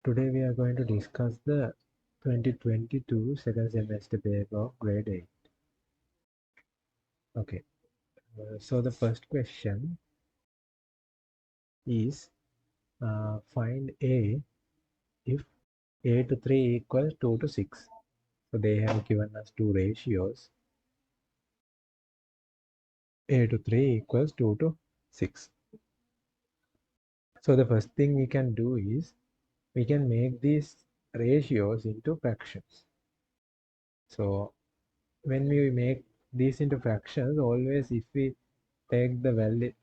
Today we are going to discuss the 2022 second semester paper of grade 8. Okay, so the first question is find A if A to 3 equals 2 to 6. So they have given us two ratios. A to 3 equals 2 to 6. So the first thing we can do is we can make these ratios into fractions. So when we make these into fractions, always if we take the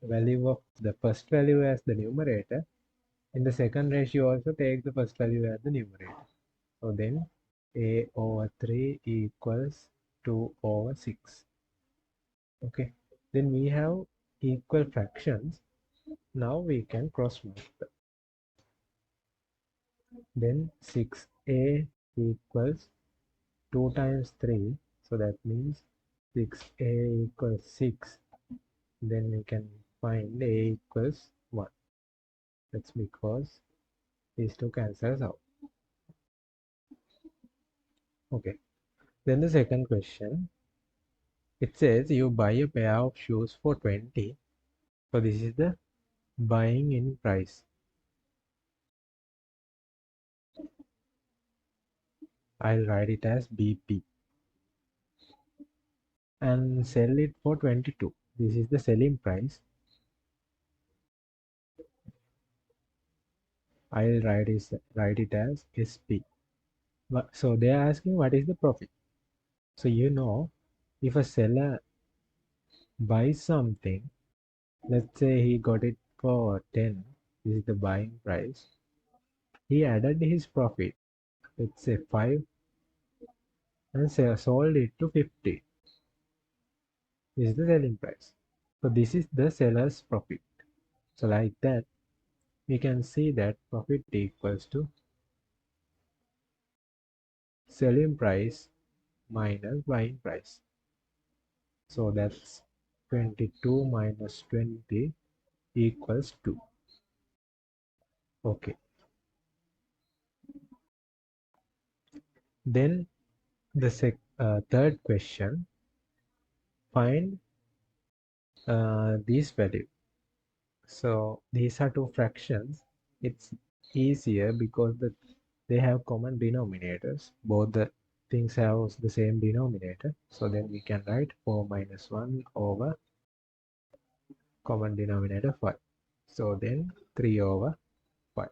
value of the first value as the numerator, in the second ratio also take the first value as the numerator. So then a over 3 equals 2 over 6. Okay, then we have equal fractions. Now we can cross multiply. Then 6a equals 2 times 3, so that means 6a equals 6. Then we can find a equals 1. That's because these two cancels out. Okay, then the second question, it says you buy a pair of shoes for 20. So this is the buying in price. I'll write it as BP. And sell it for 22. This is the selling price. I'll write it as SP. So they are asking what is the profit. So if a seller buys something, let's say he got it for 10, this is the buying price. He added his profit, let's say 5, and sold it to 50. This is the selling price. So this is the seller's profit. So like that, we can see that profit equals to selling price minus buying price. So that's 22 minus 20 equals 2. Okay. Then the third question, find these values. So these are two fractions. It's easier because they have common denominators. Both the things have the same denominator. So then we can write 4 minus 1 over common denominator 5. So then 3 over 5.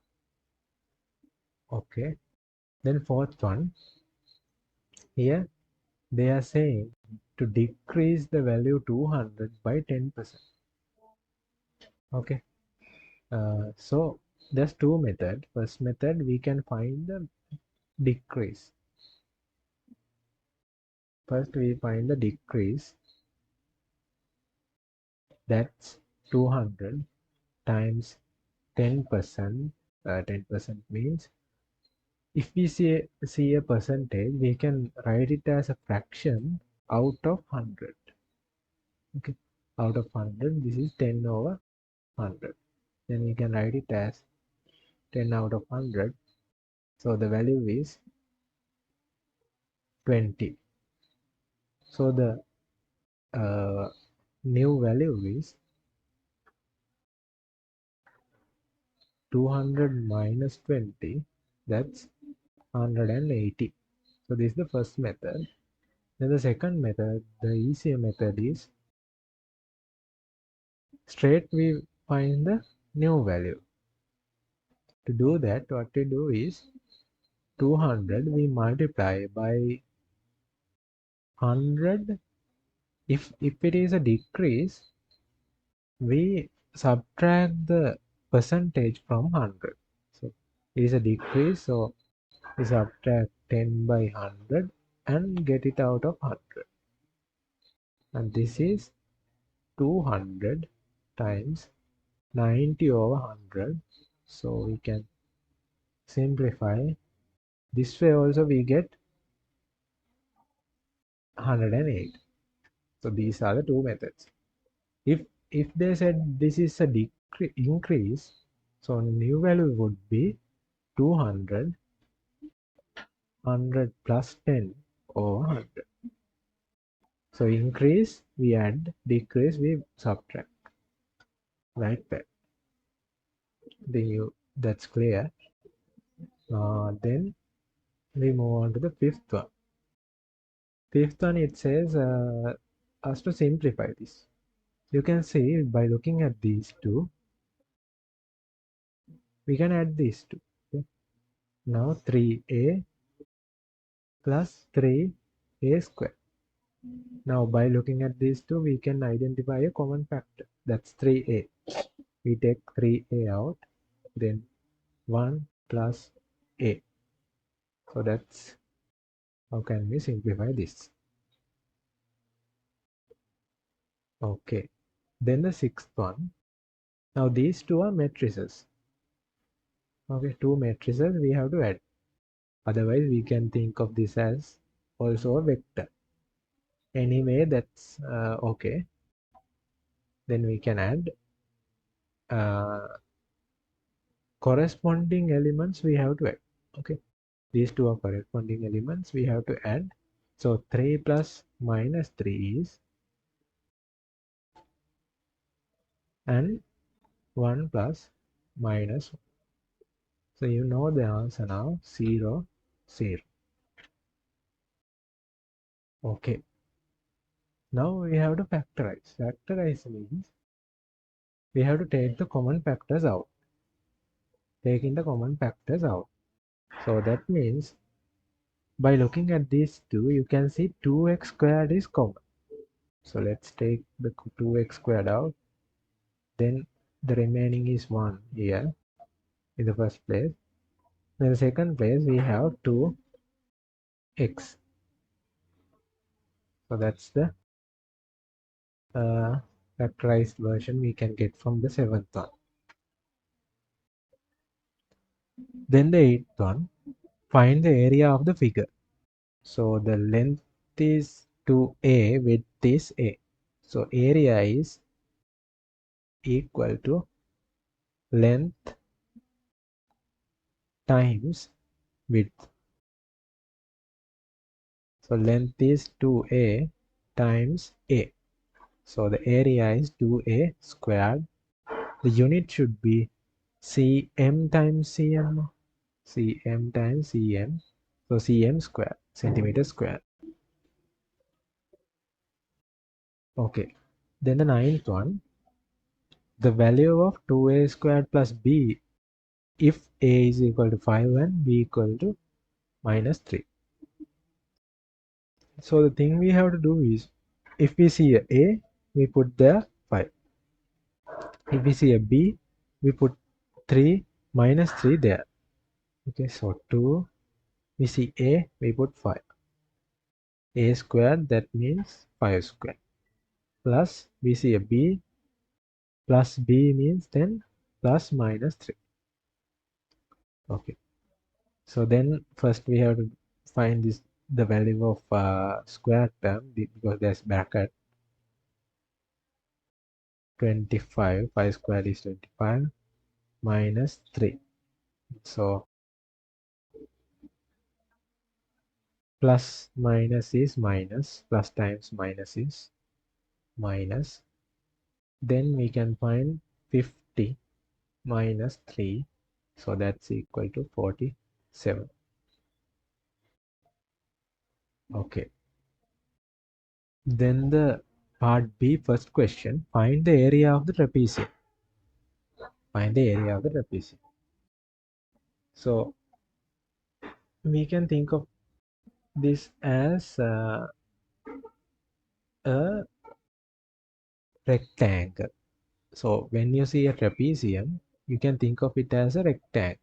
Okay. Then fourth one, here they are saying to decrease the value 200 by 10%. Okay. So there's two methods. First method, we can find the decrease. First we find the decrease. That's 200 times 10%. 10% means if we see a percentage, we can write it as a fraction out of 100. Okay, out of 100, this is 10 over 100. Then we can write it as 10 out of 100. So the value is 20. So the new value is 200 minus 20, that's 180. So this is the first method. Then the second method, the easier method is straight we find the new value. To do that, what we do is 200 we multiply by 100. If it is a decrease, we subtract the percentage from 100. So it is a decrease, so we subtract 10 by 100 and get it out of 100. And this is 200 times 90 over 100. So we can simplify. This way also we get 108. So these are the two methods. If they said this is a increase, so new value would be 200, 100 plus 10 over 100. So increase we add, decrease we subtract, like that. That's clear. Then we move on to the fifth one. Fifth one, it says us to simplify this. You can see by looking at these two, we can add these two. Okay? Now 3a plus 3a square. Now by looking at these two, we can identify a common factor. That's 3a. We take 3a out, then 1 plus a. So that's how can we simplify this. Okay. Then the sixth one. Now these two are matrices. Okay, two matrices we have to add. Otherwise, we can think of this as also a vector. Anyway, that's okay. Then we can add uh, corresponding elements we have to add. Okay, these two are corresponding elements we have to add. So 3 plus minus 3 is, and 1 plus minus 1. So you know the answer now, 0, 0. Okay. Now we have to factorize. Factorize means we have to take the common factors out. Taking the common factors out. So that means by looking at these two, you can see 2x squared is common. So let's take the 2x squared out. Then the remaining is 1 here in the first place. In the second place, we have 2x. So that's the factorized version we can get from the seventh one. Then the eighth one, find the area of the figure. So the length is 2a, width is a. So area is equal to length times width. So length is 2a times a. So the area is 2a squared. The unit should be cm times cm. Cm times cm. So cm squared, centimeter squared. Okay. Then the ninth one, the value of 2a squared plus b if a is equal to 5 and b equal to minus 3. So the thing we have to do is, if we see a, we put there 5. If we see a b, we put 3 minus 3 there. Okay, so 2, we see a, we put 5. A squared, that means 5 squared. Plus, we see a b, plus b means then plus minus 3. Okay, so then first we have to find this the value of square term because there's bracket. 25, 5 squared is 25 minus 3. So plus minus is minus, plus times minus is minus. Then we can find 50 minus 3. So that's equal to 47. Okay. Then the part B, first question, find the area of the trapezium. Find the area of the trapezium. So we can think of this as a rectangle. So when you see a trapezium, you can think of it as a rectangle.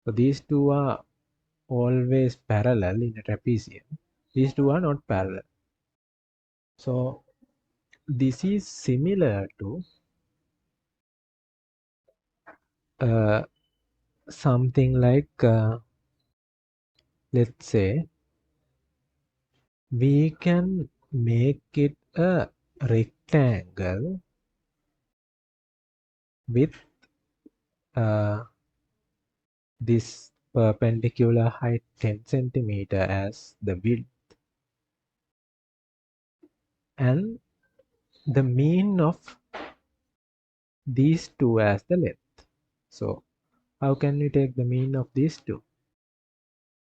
So these two are always parallel in a trapezium. These two are not parallel. So this is similar to uh, something like, let's say, we can make it a rectangle with this perpendicular height 10 centimeter as the width and the mean of these two as the length. So how can we take the mean of these two?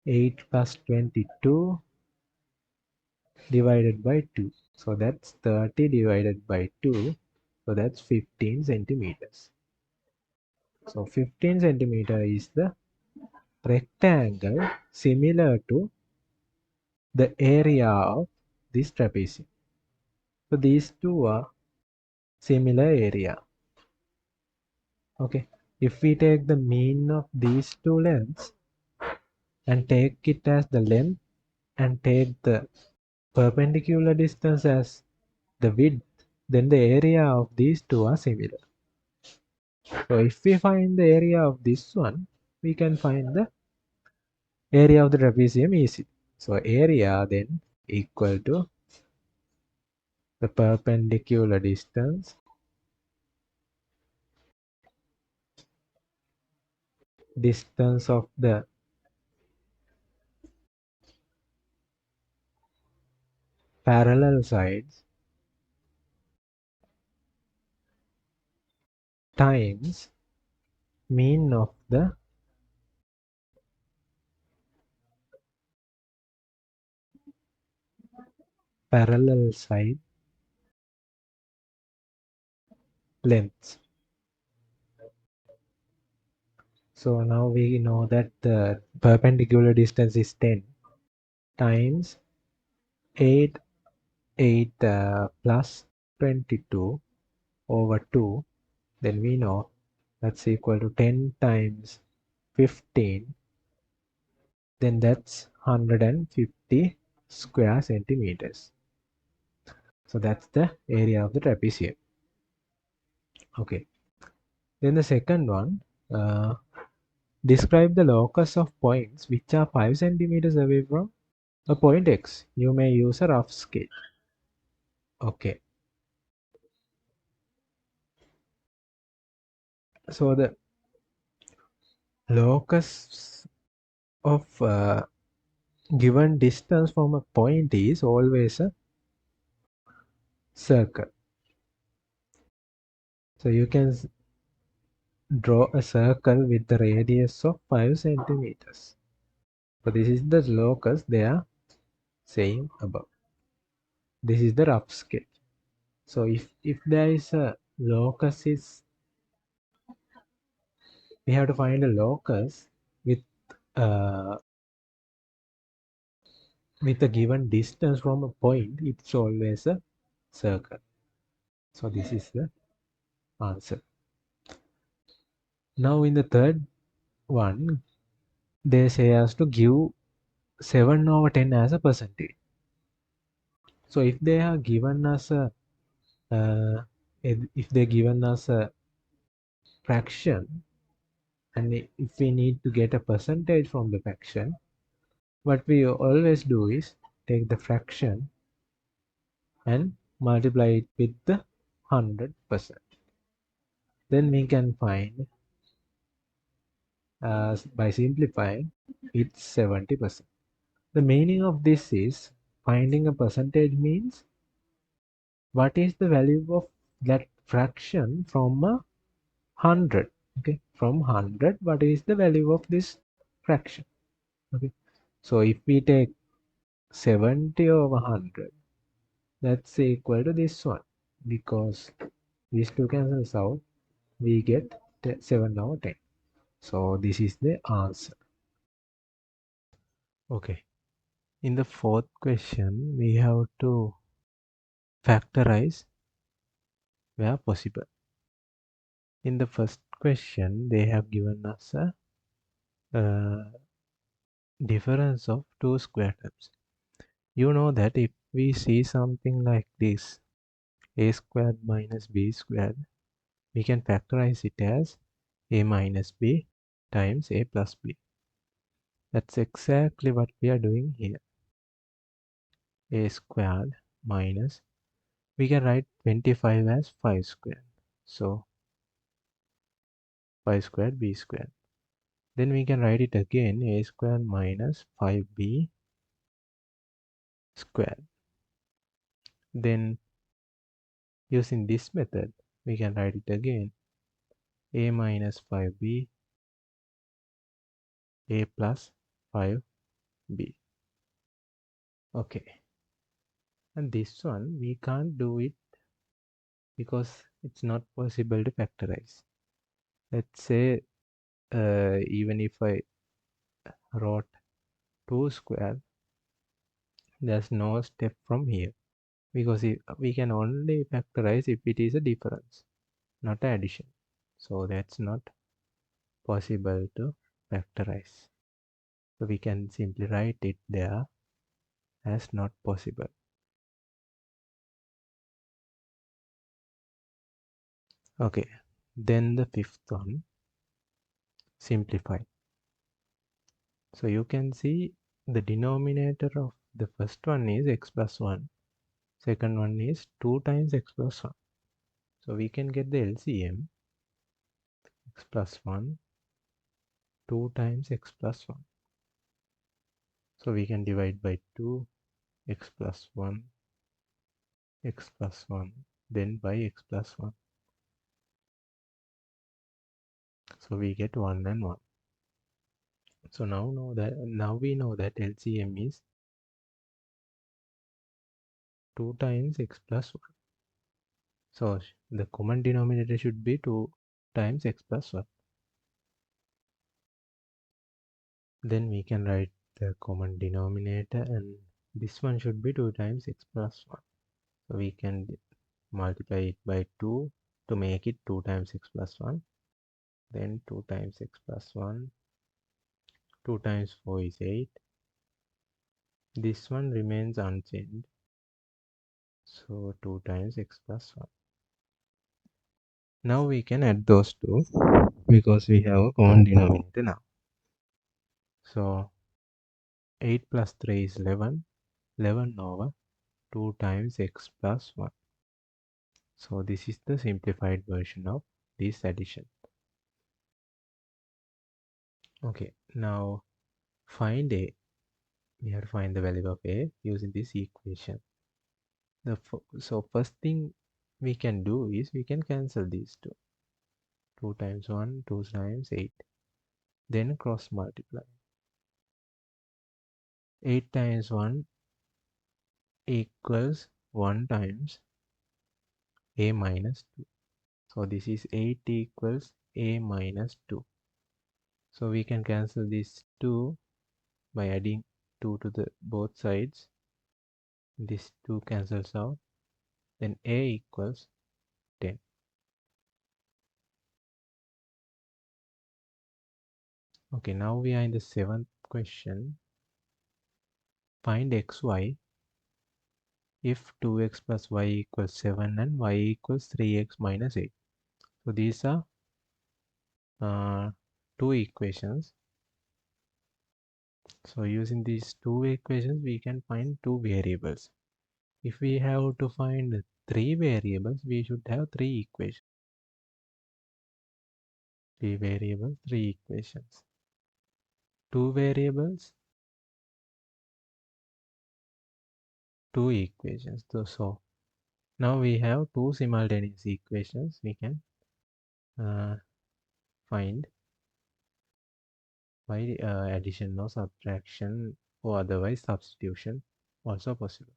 8 plus 22 divided by 2. So that's 30 divided by 2. So that's 15 centimeters. So 15 centimeter is the rectangle similar to the area of this trapezium. So these two are similar area. Okay. If we take the mean of these two lengths and take it as the length and take the perpendicular distance as the width, then the area of these two are similar. So if we find the area of this one, we can find the area of the trapezium easy. So area then equal to the perpendicular distance of the parallel sides times mean of the parallel side lengths. So now we know that the perpendicular distance is 10 times 8 plus 22 over 2. Then we know that's equal to 10 times 15. Then that's 150 square centimeters. So that's the area of the trapezium. Okay. Then the second one, describe the locus of points which are 5 centimeters away from a point X. You may use a rough scale. Okay. So the locus of given distance from a point is always a circle. So you can draw a circle with the radius of 5 centimeters. So this is the locus they are saying above. This is the rough sketch. So if there is a locus is, we have to find a locus uh, with a given distance from a point. It's always a circle. So this is the answer. Now in the third one, they say us to give 7 over 10 as a percentage. So if they are given us a if they given us a fraction, and if we need to get a percentage from the fraction, what we always do is take the fraction and multiply it with the 100%. Then we can find, by simplifying, it's 70%. The meaning of this is finding a percentage means what is the value of that fraction from a 100. Okay, from 100, what is the value of this fraction? Okay, so if we take 70 over 100, that's equal to this one, because these two cancels out, we get 7 over 10. So this is the answer. Okay, in the fourth question we have to factorize where possible. In the first question they have given us a difference of two square terms. You know that if we see something like this, a squared minus b squared, we can factorize it as a minus b times a plus b. That's exactly what we are doing here. A squared minus, we can write 25 as 5 squared. So 5 squared b squared. Then we can write it again, a square minus 5b squared. Then using this method, we can write it again, a minus 5b, a plus 5b. Okay. And this one, we can't do it because it's not possible to factorize. Let's say, even if I wrote 2 square, there's no step from here. Because we can only factorize if it is a difference, not addition. So that's not possible to factorize. So we can simply write it there as not possible. Okay, then the fifth one, simplify. So you can see the denominator of the first one is x plus 1. Second one is 2 times x plus 1. So we can get the LCM, x plus 1, 2 times x plus 1. So we can divide by 2, x plus 1, x plus 1, then by x plus 1. So we get 1 and 1. So now we know that LCM is 2 times x plus 1. So the common denominator should be 2 times x plus 1. Then we can write the common denominator, and this one should be 2 times x plus 1. So we can multiply it by 2 to make it 2 times x plus 1. Then 2 times x plus 1. 2 times 4 is 8. This one remains unchanged. So 2 times x plus 1. Now we can add those two because we have a common denominator now. So 8 plus 3 is 11. 11 over 2 times x plus 1. So this is the simplified version of this addition. Okay, now find a. We have to find the value of a using this equation. So first thing we can do is we can cancel these two. 2 times 1, 2 times 8. Then cross multiply. 8 times 1 equals 1 times a minus 2. So this is 8 equals a minus 2. So we can cancel this 2 by adding 2 to the both sides. This 2 cancels out. Then a equals 10. Okay, now we are in the seventh question. Find xy if 2x plus y equals 7 and y equals 3x minus 8. So these are two equations. So using these two equations, we can find two variables. If we have to find three variables, we should have three equations. Three variables, three equations. Two variables, two equations. So now we have two simultaneous equations we can find by addition or subtraction, or otherwise substitution also possible.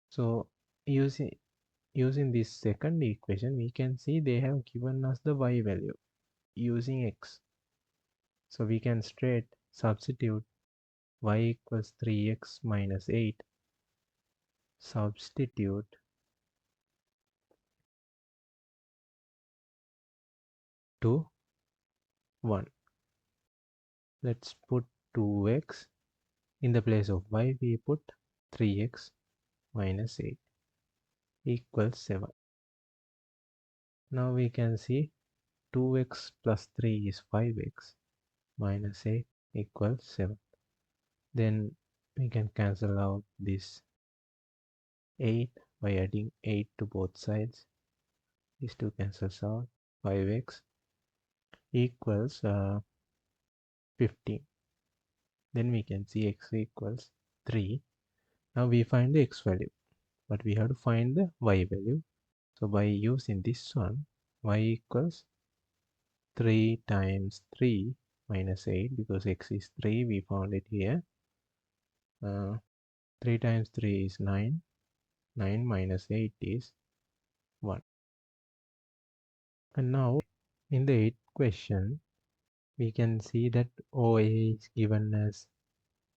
So using this second equation, we can see they have given us the y value using x. So we can straight substitute y equals 3x minus 8. Substitute 2, 1. Let's put 2x. In the place of y, we put 3x minus 8 equals 7. Now we can see 2x plus 3 is 5x minus 8 equals 7. Then we can cancel out this 8 by adding 8 to both sides. These two cancels out. 5x equals 15. Then we can see x equals 3. Now we find the x value, but we have to find the y value. So by using this one, y equals 3 times 3 minus 8, because x is 3, we found it here. 3 times 3 is 9. 9 minus 8 is 1. And now in the 8th question, we can see that OA is given as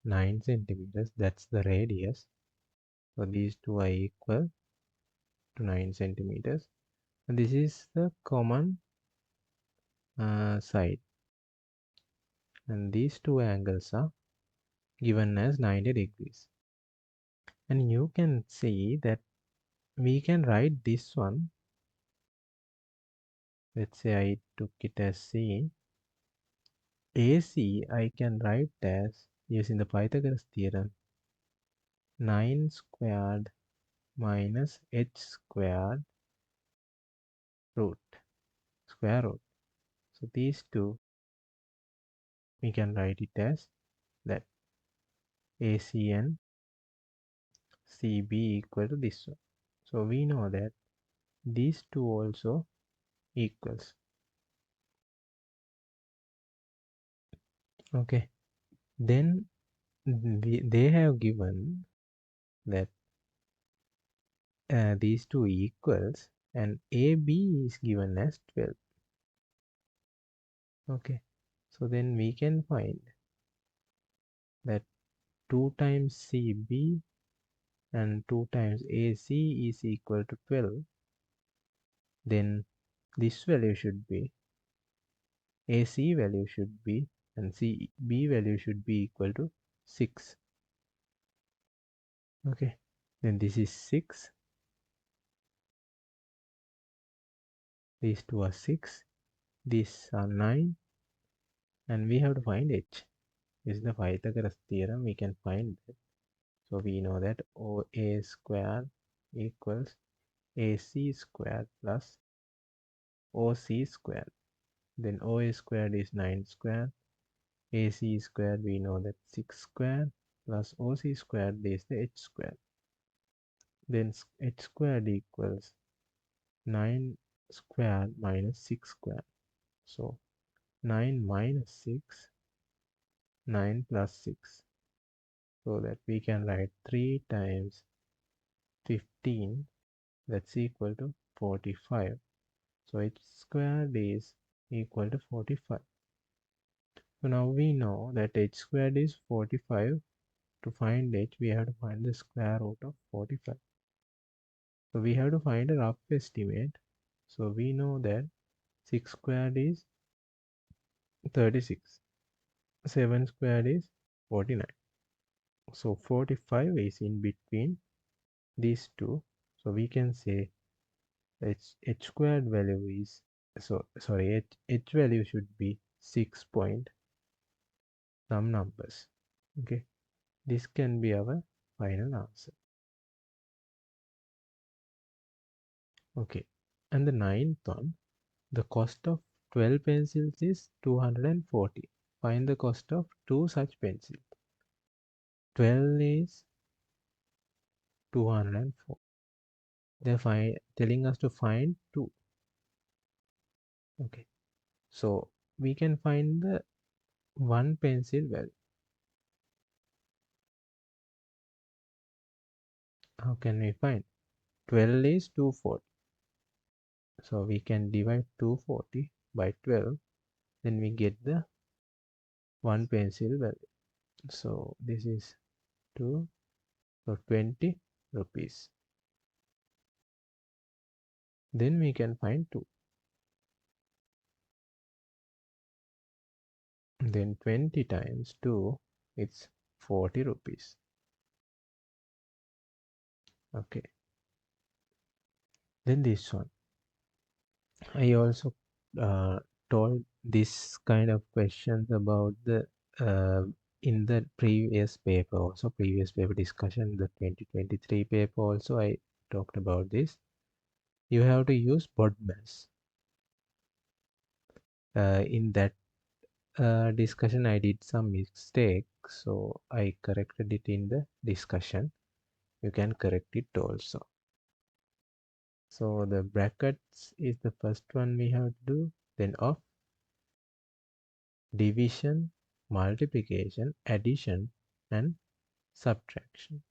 9 centimeters. That's the radius. So these two are equal to 9 centimeters. And this is the common side. And these two angles are given as 90 degrees. And you can see that we can write this one. Let's say I took it as C. AC I can write as, using the Pythagoras theorem, 9 squared minus h squared root, square root. So these two, we can write it as that, AC and CB equal to this one. So we know that these two also equals. Okay. Then they have given that these two equals, and AB is given as 12. Okay. So then we can find that 2 times CB and 2 times AC is equal to 12. Then this value should be, AC value should be, and CB value should be equal to 6. Okay. Then this is 6. These two are 6. These are 9. And we have to find h. This is the Pythagoras theorem. We can find that. So we know that OA squared equals AC squared plus OC squared. Then OA squared is 9 squared. AC squared, we know that 6 squared, plus OC squared is the h squared. Then h squared equals 9 squared minus 6 squared. So 9 minus 6, 9 plus 6. So that we can write 3 times 15, that's equal to 45. So h squared is equal to 45. So now we know that h squared is 45. To find h, we have to find the square root of 45. So we have to find a rough estimate. So we know that 6 squared is 36. 7 squared is 49. So 45 is in between these two. So we can say h squared value is, h value should be 6 point some numbers. Okay, this can be our final answer. Okay, and the ninth one, the cost of 12 pencils is 240. Find the cost of 2 such pencils. 12 is 204. They're telling us to find 2. Okay, so we can find the 1 pencil value. How can we find? 12 is 240. So we can divide 240 by 12. Then we get the 1 pencil value. So this is 2. So 20 rupees. Then we can find 2. Then 20 times 2, it's 40 rupees. Okay. Then this one. I also told this kind of questions about the in the previous paper, also previous paper discussion, the 2023 paper also I talked about this. You have to use BODMAS. In that discussion I did some mistake, so I corrected it in the discussion. You can correct it also. So the brackets is the first one we have to do, then of division, multiplication, addition and subtraction.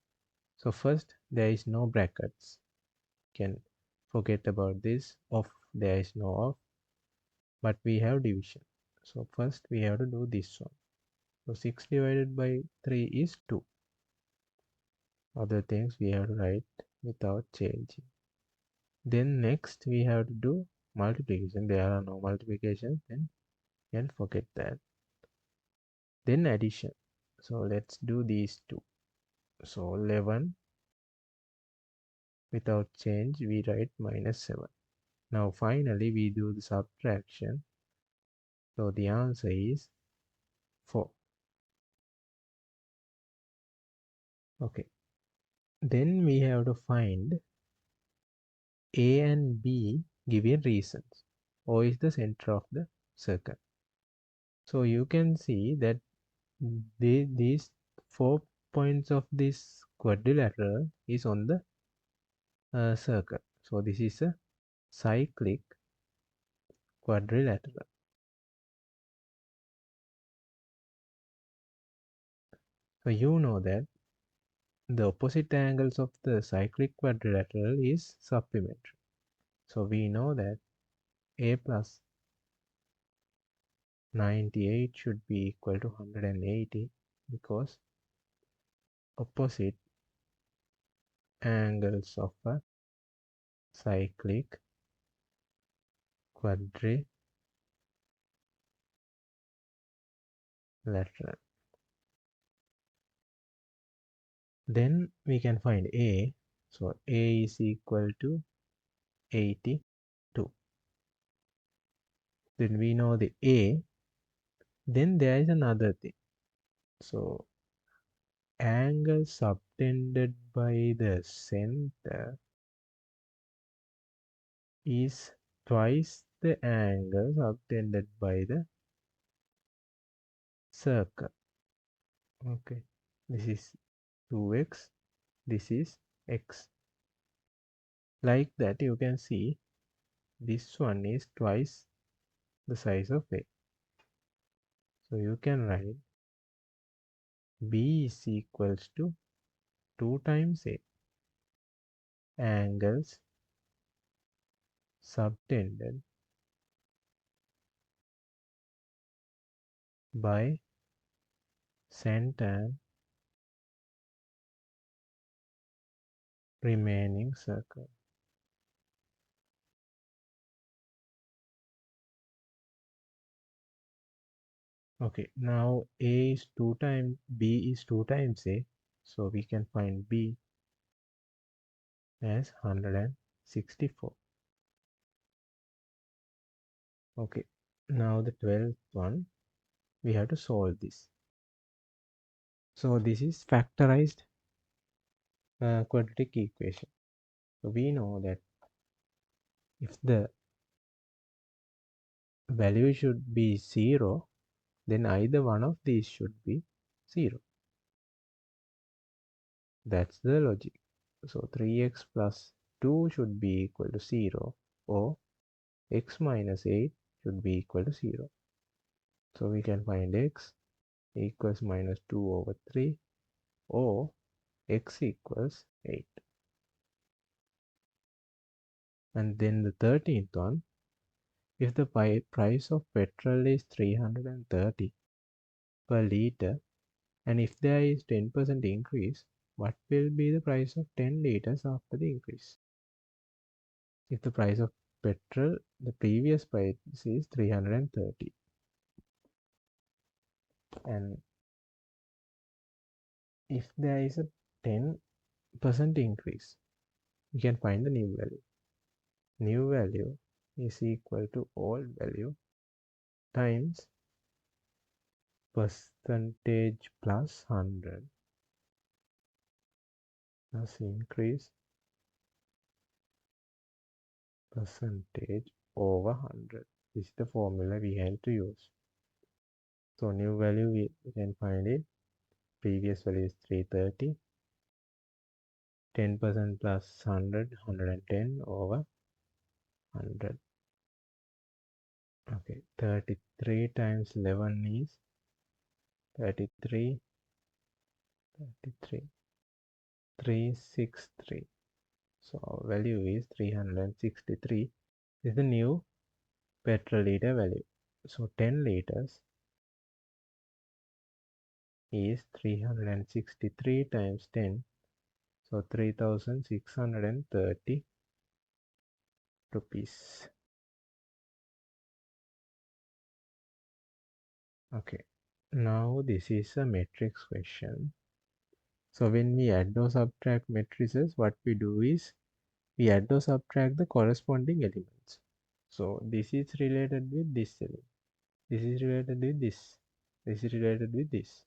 So first there is no brackets, can forget about this. Of, there is no of, but we have division. So first we have to do this one. So 6 divided by 3 is 2. Other things we have to write without changing. Then next we have to do multiplication. There are no multiplications, then you can forget that. Then addition. So let's do these two. So 11, without change we write minus 7. Now finally we do the subtraction. So the answer is 4. Okay. Then we have to find A and B given reasons. O is the center of the circle. So you can see that these 4 points of this quadrilateral is on the circle. So this is a cyclic quadrilateral. So you know that the opposite angles of the cyclic quadrilateral is supplementary. So we know that A plus 98 should be equal to 180 because opposite angles of a cyclic quadrilateral. Then we can find A. So A is equal to 82. Then we know the A. Then there is another thing. So angle subtended by the center is twice the angle subtended by the circle. Okay, this is 2x, this is x. Like that you can see this one is twice the size of A. So you can write B is equals to 2 times A. Angles subtended by center remaining circle. Okay, now A is 2 times, B is 2 times A. So we can find B as 164. Okay, now the 12th one, we have to solve this. So this is factorized quadratic equation. So we know that if the value should be 0, then either one of these should be 0. That's the logic. So 3x plus 2 should be equal to 0, or x minus 8 should be equal to 0. So we can find x equals minus 2 over 3, or x equals 8. And then the 13th one, if the price of petrol is 330 per liter, and if there is 10% increase, what will be the price of 10 liters after the increase? If the price of petrol, the previous price is 330, and if there is a 10% increase, you can find the new value. New value is equal to old value times percentage plus 100 plus increase percentage over 100. This is the formula we have to use. So new value we can find it. Previous value is 330. 10% plus 100, 110 over 100. Okay, 33 times 11 is 33, 33, 363. So our value is 363 is the new petrol liter value. So 10 liters is 363 times 10. So 3630 rupees. Okay. Now this is a matrix question. So when we add or subtract matrices, what we do is we add or subtract the corresponding elements. So this is related with this element. This is related with this. This is related with this.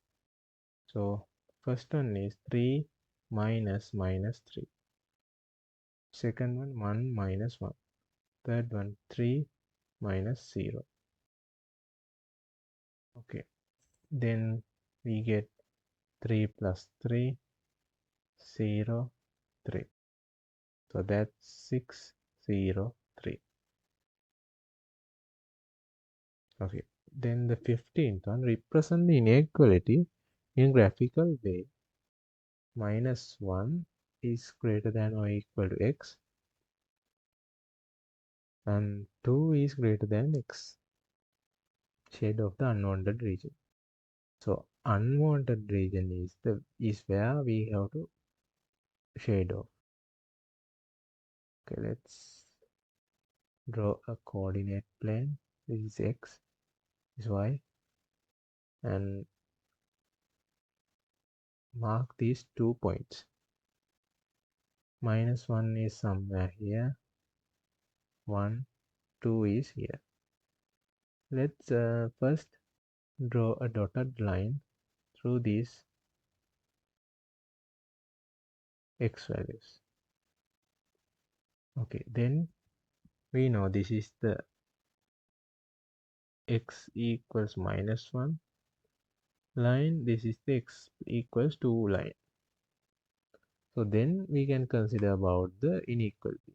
So first one is 3 minus minus 3. Second one 1 minus 1. Third one 3 minus 0. Okay. Then we get 3 plus 3, 0, 3. So that's 603. Okay. Then the 15th one, represent the inequality in graphical way. Minus 1 is greater than or equal to x, and 2 is greater than x. Shade of the unwanted region. So unwanted region is where we have to shade off. Okay, let's draw a coordinate plane. This is x, this is y, and mark these 2 points. Minus 1 is somewhere here, 1, 2 is here. Let's first draw a dotted line through these x values. Okay, then we know this is the x equals minus 1 line, this is the x equals 2 line. So then we can consider about the inequality.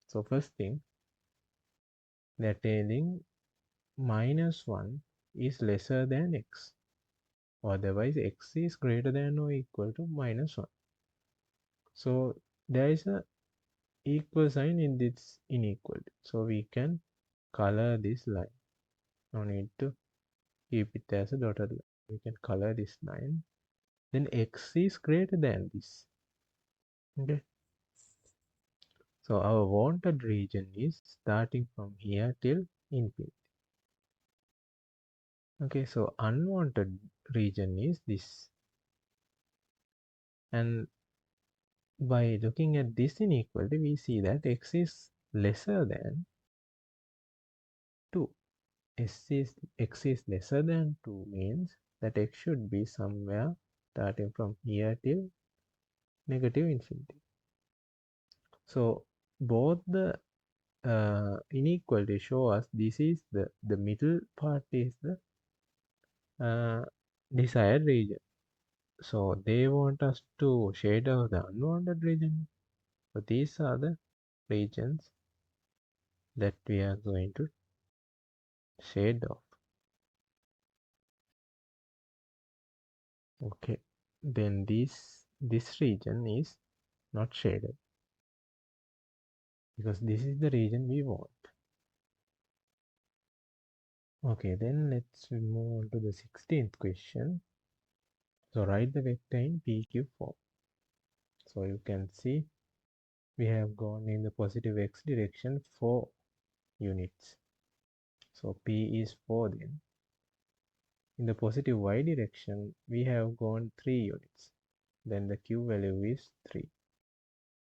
So first thing, they're telling minus 1 is lesser than x. Otherwise, x is greater than or equal to minus 1. So there is a equal sign in this inequality. So we can color this line. No need to keep it as a dotted line. We can color this line. Then x is greater than this. Okay. So our wanted region is starting from here till infinity. Okay, so unwanted region is this. And by looking at this inequality, we see that x is lesser than 2. X is lesser than 2 means that x should be somewhere starting from here till negative infinity. So both the inequality show us this is the middle part is the desired region. So they want us to shade out the unwanted region. So these are the regions that we are going to shade off. Okay, then this region is not shaded because this is the region we want. Okay, then let's move on to the 16th question. So write the vector in PQ form. So you can see we have gone in the positive x direction 4 units. So P is 4 then. In the positive y direction, we have gone 3 units. Then the Q value is 3.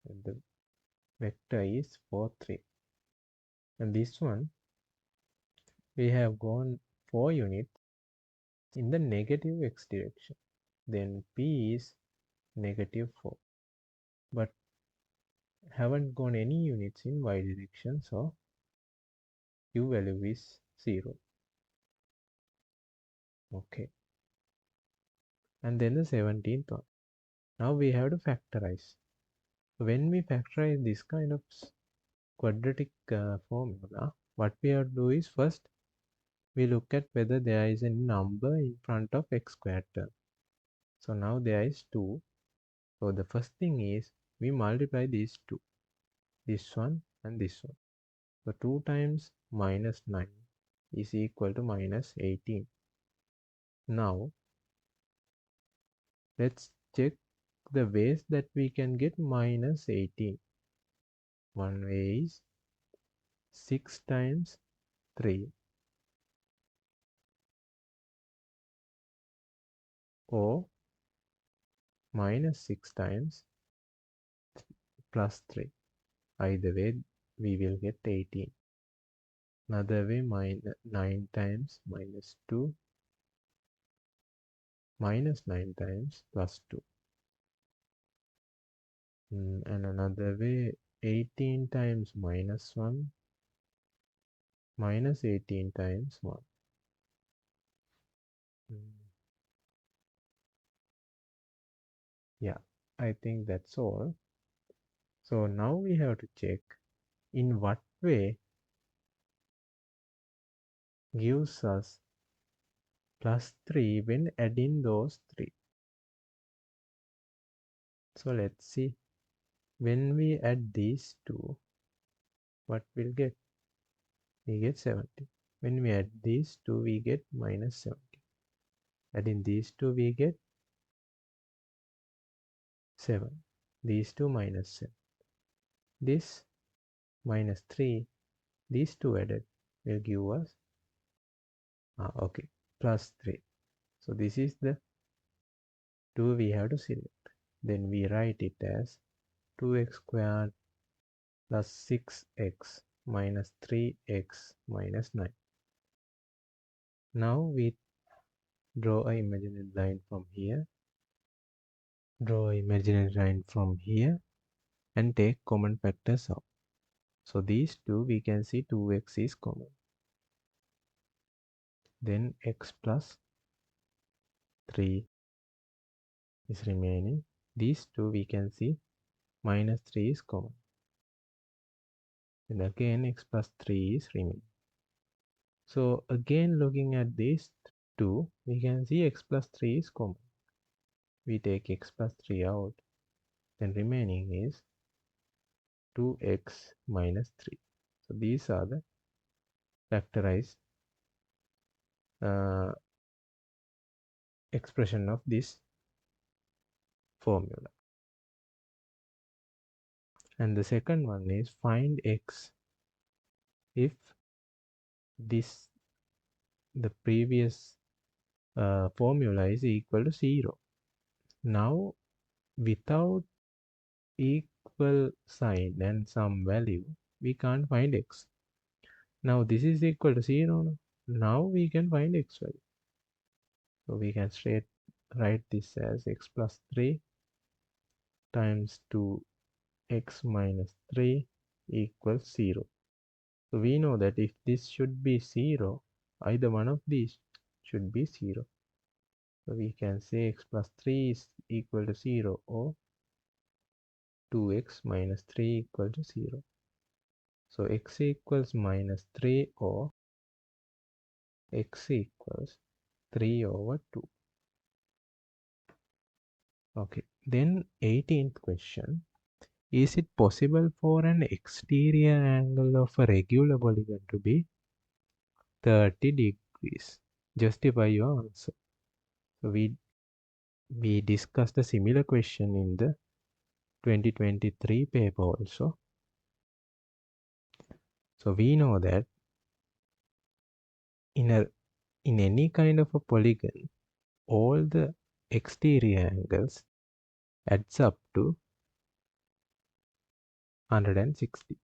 And the vector is 4, 3. And this one, we have gone 4 units in the negative x direction. Then P is negative 4. But haven't gone any units in y direction, so Q value is 0. Okay. And then the 17th one. Now we have to factorize. When we factorize this kind of quadratic formula, what we have to do is first we look at whether there is a number in front of x squared term. So now there is 2. So the first thing is we multiply these two, this one and this one. So 2 times minus 9 is equal to minus 18. Now let's check the ways that we can get minus 18. One way is 6 times 3 or minus 6 times plus 3. Either way we will get 18. Another way, 9 times minus 2 minus 9 times plus 2. And another way, 18 times minus 1 minus 18 times 1. Yeah, I think that's all. So now we have to check in what way gives us plus 3 when adding those 3. So let's see. When we add these two, what we'll get? We get 70. When we add these two, we get minus 70. Adding these two, we get 7. These two minus 7. This minus 3, these two added will give us okay, plus 3. So this is the 2 we have to select. Then we write it as 2x squared plus 6x minus 3x minus 9. Now we draw an imaginary line from here. Draw an imaginary line from here and take common factors out. So these two we can see 2x is common. Then x plus 3 is remaining. These two we can see minus 3 is common. And again x plus 3 is remaining. So again looking at these two, we can see x plus 3 is common. We take x plus 3 out, then remaining is 2x minus 3. So these are the factorized expression of this formula. And the second one is find x if the previous formula is equal to 0. Now without equal sign and some value, we can't find x. Now this is equal to 0. Now we can find x value. So we can straight write this as x plus 3 times 2x minus 3 equals 0. So we know that if this should be 0, either one of these should be 0. So we can say x plus 3 is equal to 0 or 2x minus 3 equal to 0. So x equals minus 3 or x equals 3 over 2. Okay, then 18th question. Is it possible for an exterior angle of a regular polygon to be 30 degrees? Justify your answer. So we discussed a similar question in the 2023 paper also. So we know that in any kind of a polygon, all the exterior angles adds up to 160.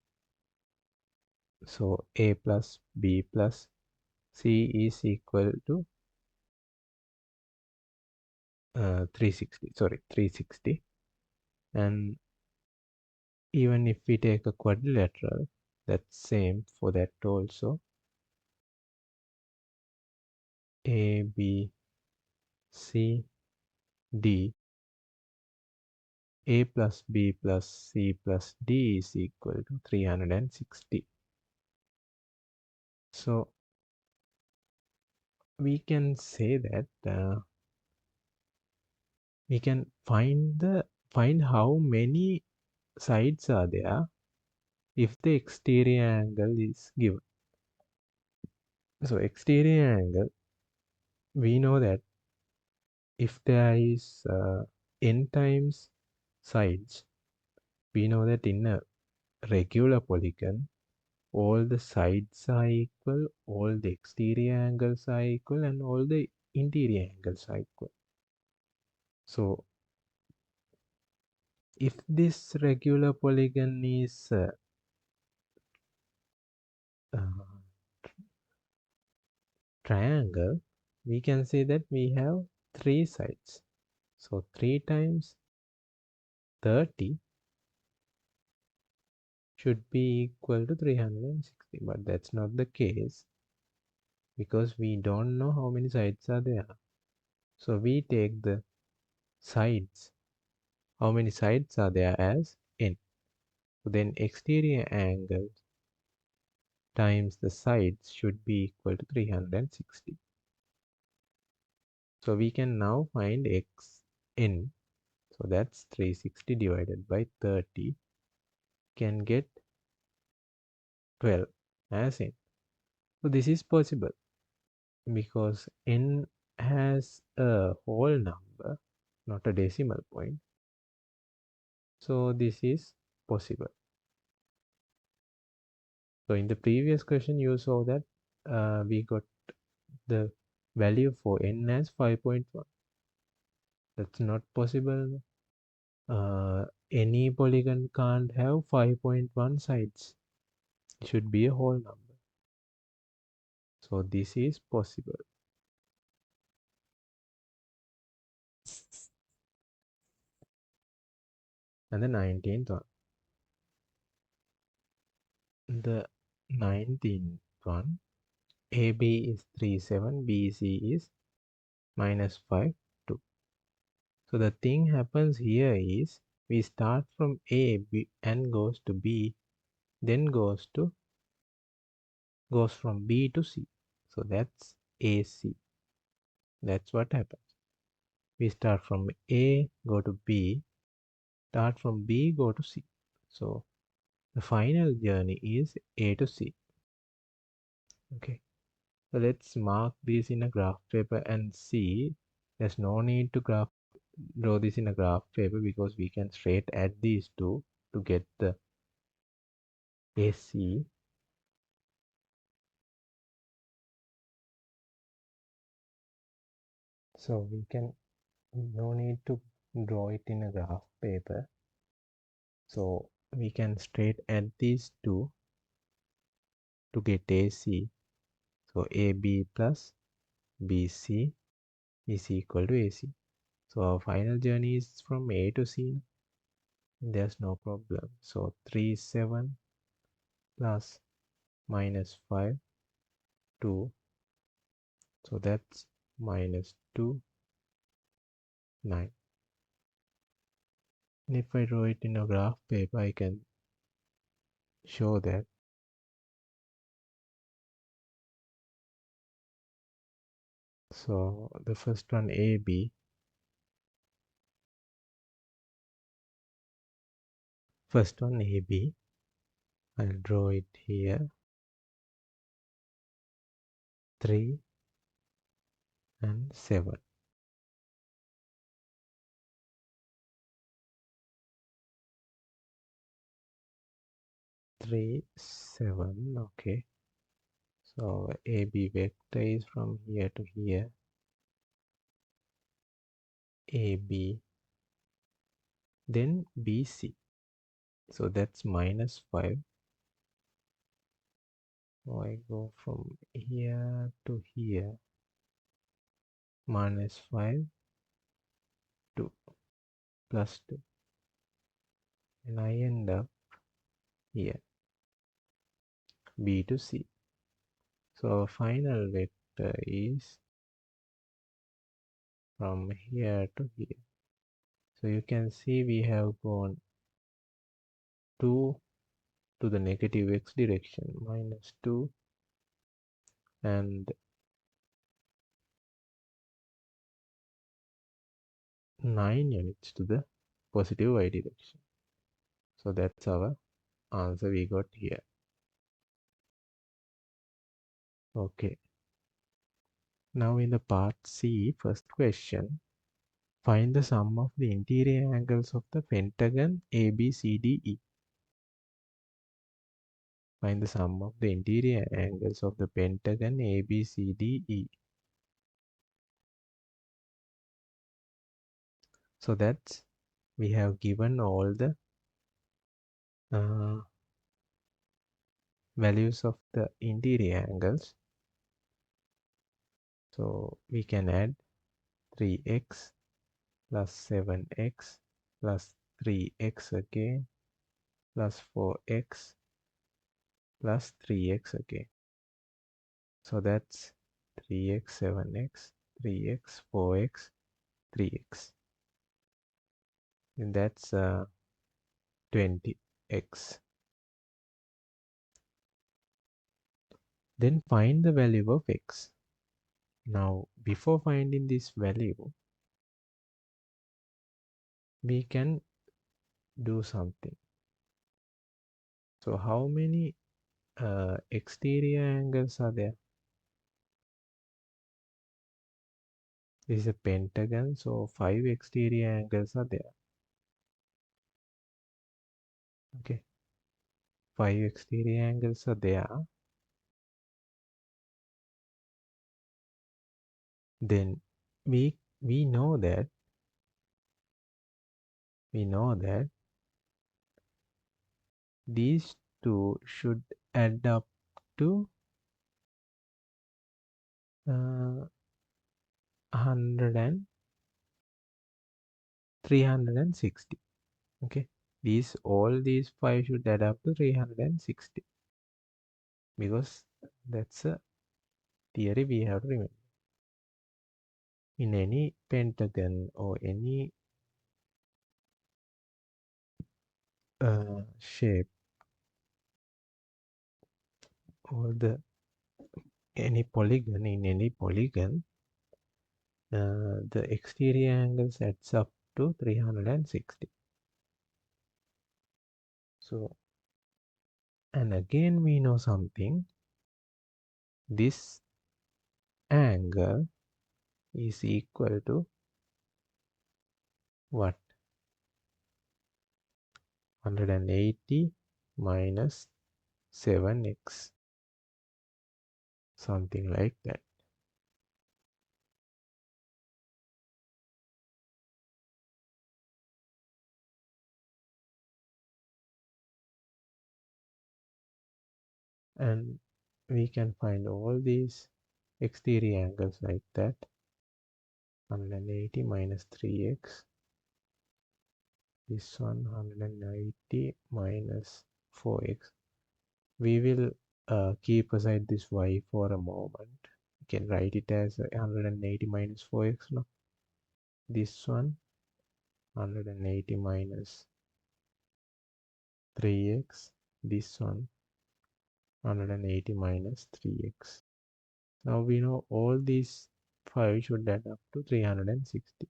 So a plus b plus c is equal to 360. And even if we take a quadrilateral, that's same for that also. A, B, C, D, A plus B plus C plus D is equal to 360. So we can say that we can find how many sides are there if the exterior angle is given. So exterior angle, we know that if there is n times sides, we know that in a regular polygon, all the sides are equal, all the exterior angles are equal, and all the interior angles are equal. So if this regular polygon is uh, triangle, we can say that we have three sides. So 3 times 30 should be equal to 360, but that's not the case because we don't know how many sides are there. So we take the sides, how many sides are there, as n. So then exterior angle times the sides should be equal to 360. So we can now find xn. So that's 360 divided by 30 can get 12 as n. So this is possible because n has a whole number, not a decimal point. So this is possible. So in the previous question, you saw that we got the value for n as 5.1. That's not possible. Any polygon can't have 5.1 sides. It should be a whole number. So this is possible. And the 19th one. The 19th one, AB is 3, 7, BC is minus 5, 2. So the thing happens here is we start from A B, and goes to B, then goes from B to C. So that's AC. That's what happens. We start from A, go to B, start from B, go to C. So the final journey is A to C. Okay. So let's mark this in a graph paper and see. There's no need to draw this in a graph paper because we can straight add these two to get the AC. So we can, no need to draw it in a graph paper. So we can straight add these two to get AC. So AB plus BC is equal to AC. So our final journey is from A to C. There's no problem. So 3, 7 plus minus 5, 2. So that's minus 2, 9. And if I draw it in a graph paper, I can show that. So the first one, AB. First one, AB. I'll draw it here. 3 and 7. 3, 7. Okay. So AB vector is from here to here. AB. Then BC. So that's minus 5. So I go from here to here. Minus 5, 2, plus 2. And I end up here. B to C. So our final vector is from here to here. So you can see we have gone 2 to the negative x direction, minus 2, and 9 units to the positive y direction. So that's our answer we got here. Okay. Now in the part C, first question, find the sum of the interior angles of the pentagon ABCDE. Find the sum of the interior angles of the pentagon ABCDE. So that's, we have given all the values of the interior angles. So we can add 3x plus 7x plus 3x again plus 4x plus 3x again. So that's 3x, 7x, 3x, 4x, 3x. And that's 20x. Then find the value of x. Now, before finding this value, we can do something. So how many exterior angles are there? This is a pentagon, so 5 exterior angles are there. Okay, 5 exterior angles are there. Then we know that these two should add up to 100 and 360. Okay, all these 5 should add up to 360, because that's a theory we have to remember. In any pentagon or any shape, or any polygon, the exterior angles adds up to 360. So, and again we know something, this angle is equal to what? 180 minus 7x, something like that. And we can find all these exterior angles like that. 180 minus 3x, this one 180 minus 4x. We will keep aside this y for a moment. We can write it as 180 minus 4x now. This one 180 minus 3x, this one 180 minus 3x. Now we know all these 5 should add up to 360.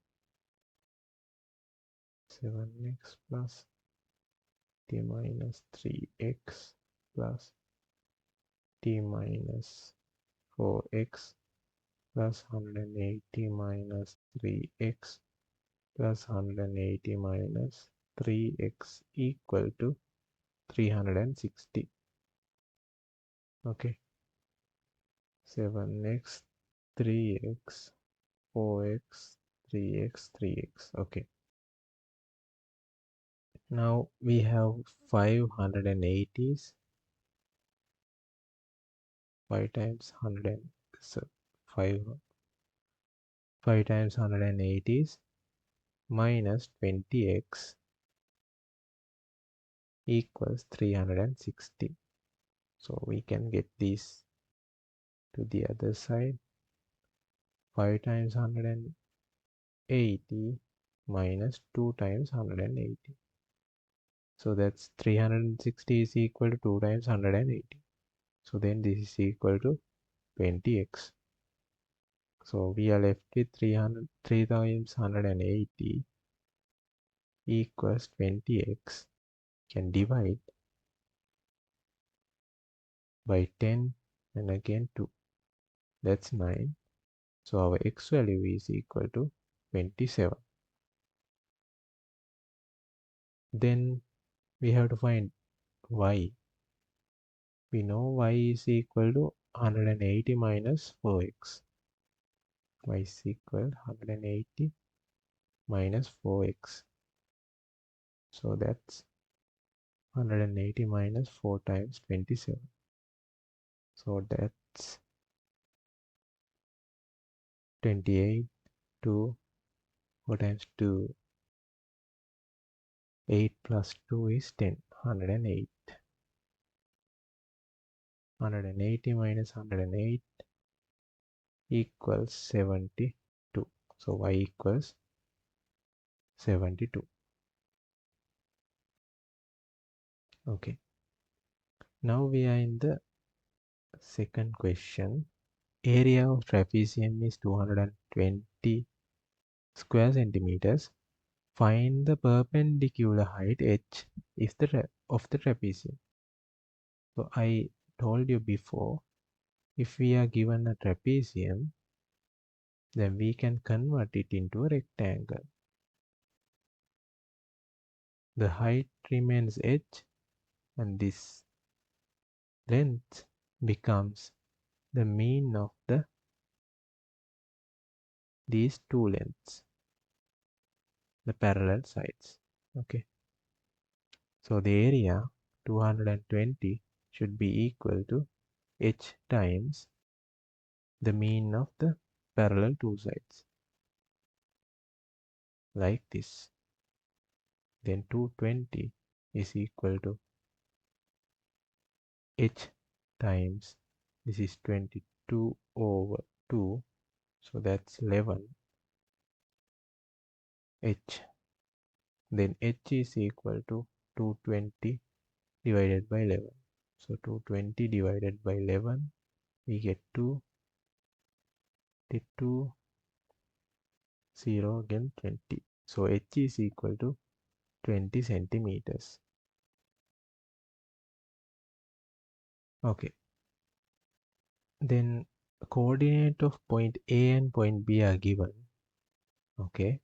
7x plus t minus 3x plus t minus 4x plus 180 minus 3x plus 180 minus 3x equal to 360. Okay, 7x, 3x, 4x, 3x, 3x. Okay, now we have 580s, 5 times 100, so 5 times 180s minus 20x equals 360. So we can get this to the other side. 5 times 180 80 minus 2 times 180. So that's 360 is equal to 2 times 180. So then this is equal to 20x. So we are left with 3 times 180 equals 20x. Can divide by 10 and again 2. That's 9. So our x value is equal to 27. Then we have to find y. We know y is equal to 180 minus 4x. Y is equal to 180 minus 4x. So that's 180 minus 4 times 27. So that's 28. 2, 4 times 2. 8 plus 2 is 10. 108. 180 minus 108 equals 72. So y equals 72. Okay. Now we are in the second question. Area of trapezium is 220 square centimeters. Find the perpendicular height h is of the trapezium. So I told you before, if we are given a trapezium, then we can convert it into a rectangle. The height remains h, and this length becomes the mean of these two lengths, the parallel sides. Okay. So the area 220 should be equal to h times the mean of the parallel two sides, like this. Then 220 is equal to h times, this is 22 over 2, so that's 11 h. Then h is equal to 220 divided by 11. So 220 divided by 11, we get 2, 2, 0, again 20. So h is equal to 20 centimeters. Okay. Then coordinate of point A and point B are given. Okay.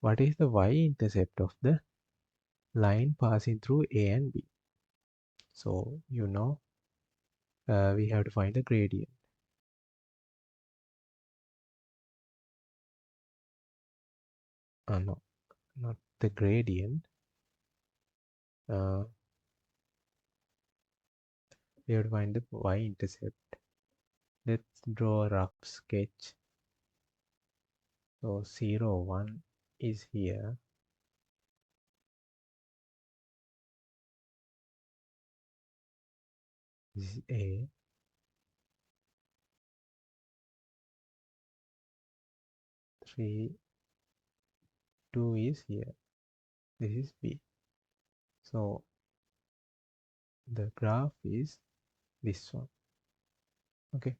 What is the y-intercept of the line passing through A and B? So we have to find the gradient. No, not the gradient. We have to find the y-intercept. Let's draw a rough sketch. So 0, 1 is here. This is A. 3, 2 is here. This is B. So the graph is this one. Okay.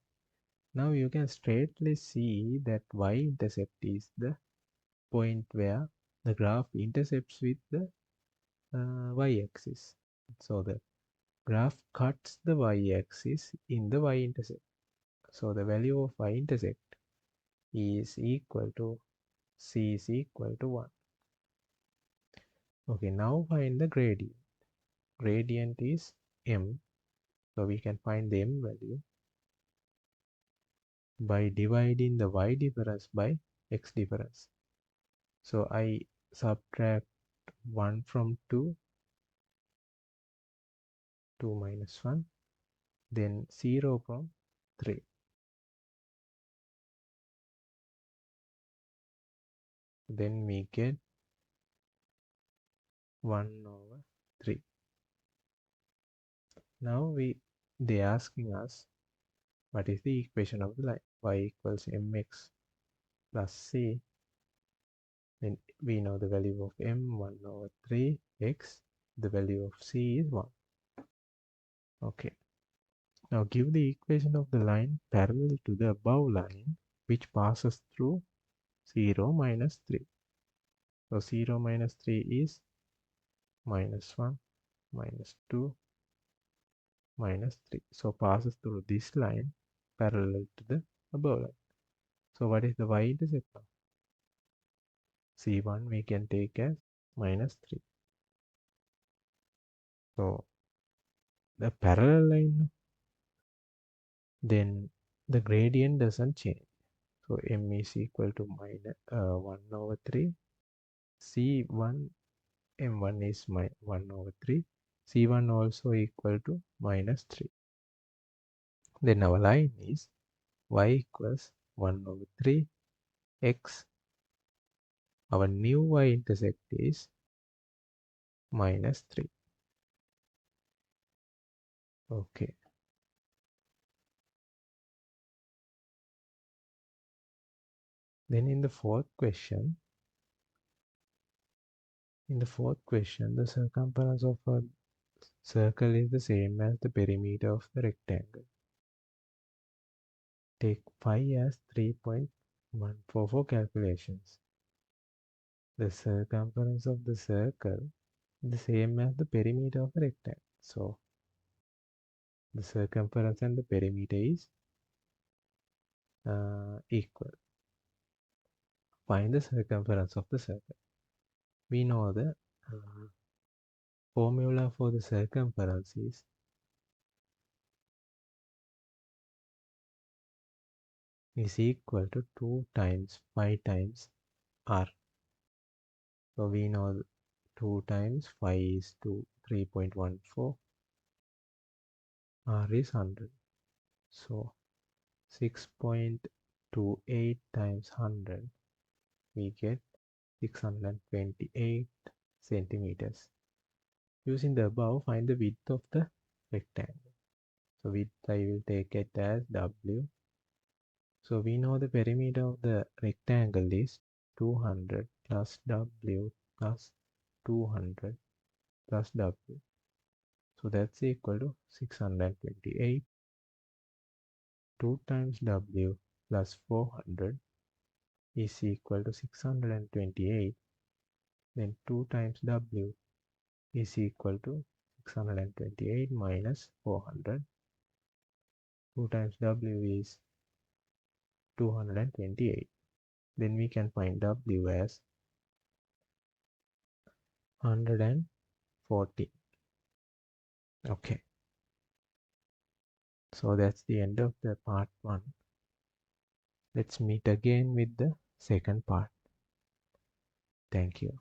Now you can straightly see that y-intercept is the point where the graph intercepts with the y-axis. So the graph cuts the y-axis in the y-intercept. So the value of y-intercept is equal to c is equal to 1. Okay, now find the gradient. Gradient is m. So we can find the m value by dividing the y difference by x difference. So I subtract 1 from 2, 2 minus 1, then 0 from 3. Then we get 1 over 3. Now they asking us what is the equation of the line. Y equals mx plus c Then we know the value of m 1 over 3 x. The value of c is 1. Okay. Now give the equation of the line parallel to the above line which passes through 0 minus 3. So 0 minus 3 is minus 1, minus 2, minus 3. So passes through this line parallel to the above line. So what is the y-intercept now? C1 we can take as minus 3. So the parallel line, then the gradient doesn't change. So m is equal to minus 1 over 3. C1 m1 is 1 over 3. C1 also equal to minus 3. Then our line is y equals 1 over 3 x. Our new y-intercept is minus 3. Okay. Then in the fourth question, the circumference of a circle is the same as the perimeter of the rectangle. Take phi as 3.14 for calculations. The circumference of the circle is the same as the perimeter of the rectangle. So the circumference and the perimeter is equal. Find the circumference of the circle. We know the formula for the circumference is equal to 2 times 5 times r. So we know 2 times 5 is 3.14. R is 100. So 6.28 times 100, we get 628 centimeters. Using the above, find the width of the rectangle. So width I will take it as W. So we know the perimeter of the rectangle is 200 plus W plus 200 plus W. So that's equal to 628. 2 times W plus 400 is equal to 628. Then 2 times W is equal to 628 minus 400. 2 times W is 228. Then we can find W as 140. Okay. So that's the end of the part 1. Let's meet again with the second part. Thank you.